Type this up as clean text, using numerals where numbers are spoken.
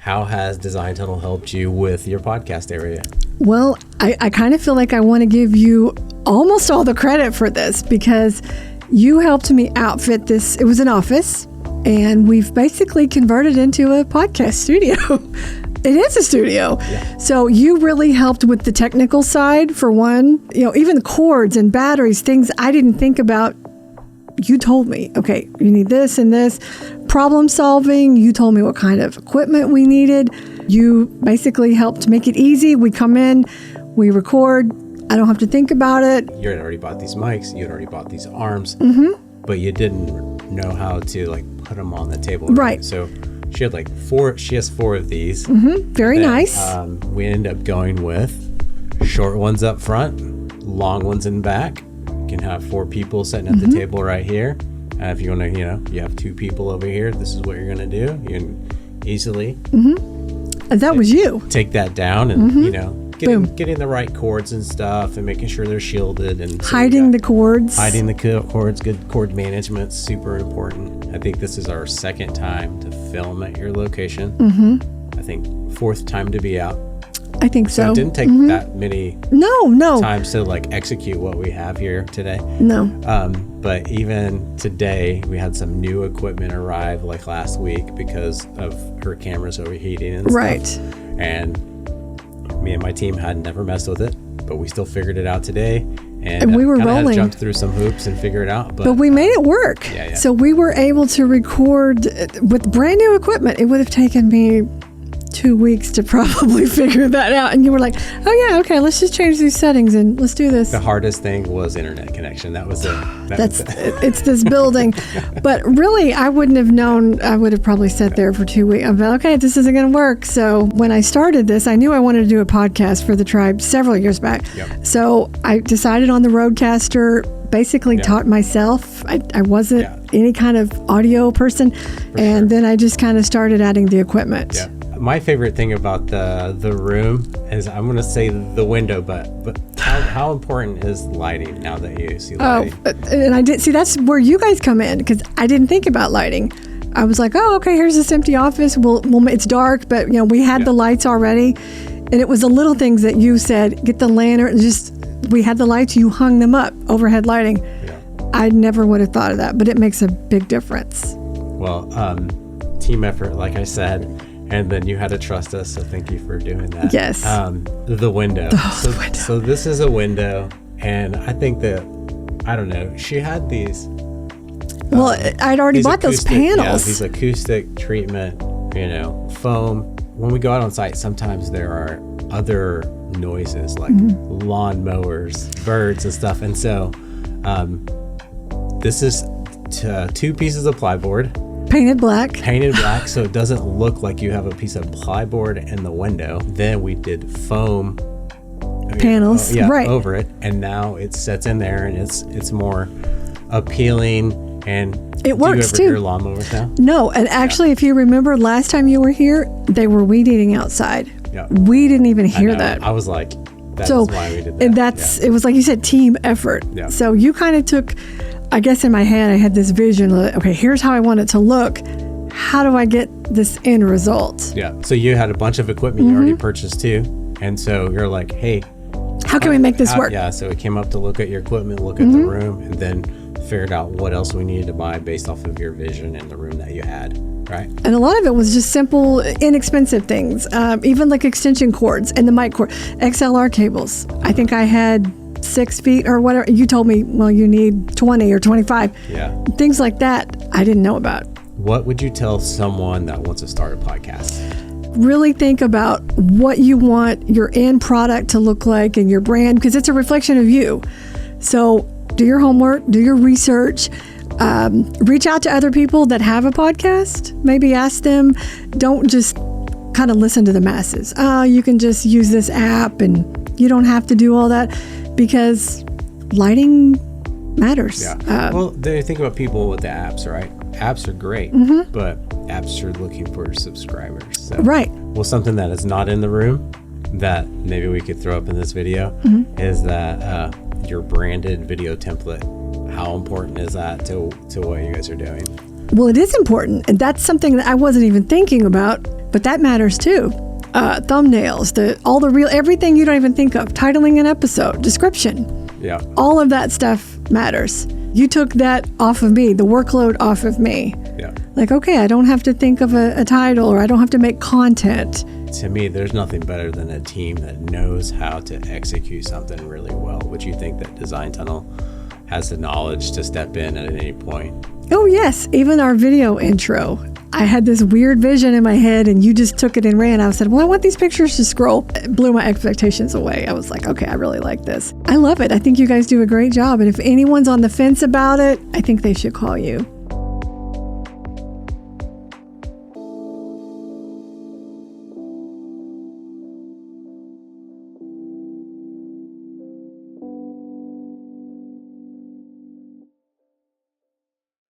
How has Designtunnel helped you with your podcast area? Well, I kind of feel like I want to give you almost all the credit for this because you helped me outfit this. It was an office, and we've basically converted into a podcast studio. It is a studio. Yeah. So you really helped with the technical side, for one. Even the cords and batteries, things I didn't think about. You told me, okay, you need this and this. Problem solving, you told me what kind of equipment we needed. You basically helped make it easy. We come in, we record. I don't have to think about it. You had already bought these mics. You had already bought these arms. Mm-hmm. But you didn't know how to put them on the table. Right. So she had four. She has 4 of these. Mm-hmm. Very nice. We ended up going with short ones up front, long ones in back. You can have 4 people sitting at the table right here. If you want to, you have 2 people over here. This is what you're going to do. You can easily. That was you. Take that down and getting the right cords and stuff and making sure they're shielded and hiding the cords. Hiding the cords. Good cord management, super important. I think this is our 2nd time to film at your location. I think 4th time to be out. I think so. It didn't take that many times to execute what we have here today. No. But even today, we had some new equipment arrive last week because of her cameras overheating and stuff. And me and my team had never messed with it, but we still figured it out today. And we were rolling. Had to jump through some hoops and figure it out. But we made it work. Yeah. So we were able to record with brand new equipment. It would have taken me 2 weeks to probably figure that out. And you were like, oh yeah, okay, let's just change these settings and let's do this. The hardest thing was internet connection. That was it. It's this building. But really, I wouldn't have known. I would have probably sat there for 2 weeks. I'm like, okay, this isn't going to work. So when I started this, I knew I wanted to do a podcast for the tribe several years back. Yep. So I decided on the Rodecaster, basically taught myself. I wasn't any kind of audio person. Then I just kind of started adding the equipment. Yeah. My favorite thing about the room is, I'm going to say the window, but how important is lighting now that you see lighting? And I did see that's where you guys come in, because I didn't think about lighting. I was like, oh, okay, here's this empty office. Well, it's dark, but we had the lights already, and it was the little things that you said. Get the lantern. We had the lights. You hung them up, overhead lighting. Yeah. I never would have thought of that, but it makes a big difference. Well, team effort, like I said. And then you had to trust us, so thank you for doing that. Yes. The window. The window. So this is a window, and I think that, I don't know, she had these. Well, I'd already bought those panels. Yeah, these acoustic treatment, foam. When we go out on site, sometimes there are other noises like lawn mowers, birds and stuff. And so this is 2 pieces of plyboard. Painted black, so it doesn't look like you have a piece of plyboard in the window. Then we did foam panels over it, and now it sets in there, and it's more appealing. And it works do you ever too. hear lawnmowers now? No, and actually, if you remember last time you were here, they were weed eating outside. Yeah. We didn't even hear that. I was like, that's why we did that. And it was like you said, team effort. Yeah. So you kind of took. I guess in my head, I had this vision. Okay, here's how I want it to look. How do I get this end result? Yeah. So you had a bunch of equipment you already purchased too. And so you're like, hey, how can we make this work? Yeah. So we came up to look at your equipment, look at the room, and then figured out what else we needed to buy based off of your vision and the room that you had. Right. And a lot of it was just simple, inexpensive things. Even like extension cords and the mic cord, XLR cables. I think I had 6 feet or whatever. You told me, well, you need 20 or 25. Yeah. Things like that I didn't know about. What would you tell someone that wants to start a podcast? Really think about what you want your end product to look like and your brand, because it's a reflection of you. So do your homework, do your research, reach out to other people that have a podcast. Maybe ask them. Don't just kind of listen to the masses. You can just use this app and you don't have to do all that. Because lighting matters. Yeah. Well, they think about people with the apps, right? Apps are great, but apps are looking for subscribers. So, right. Well, something that is not in the room that maybe we could throw up in this video is that your branded video template. How important is that to what you guys are doing? Well, it is important. And that's something that I wasn't even thinking about. But that matters too. Thumbnails, everything you don't even think of, titling an episode, description. Yeah. All of that stuff matters. You took that off of me, the workload off of me. Yeah. Like, okay, I don't have to think of a title, or I don't have to make content. To me, there's nothing better than a team that knows how to execute something really well. Would you think that Designtunnel has the knowledge to step in at any point? Oh, yes. Even our video intro. I had this weird vision in my head, and you just took it and ran. I said, well, I want these pictures to scroll. It blew my expectations away. I was like, okay, I really like this. I love it. I think you guys do a great job. And if anyone's on the fence about it, I think they should call you.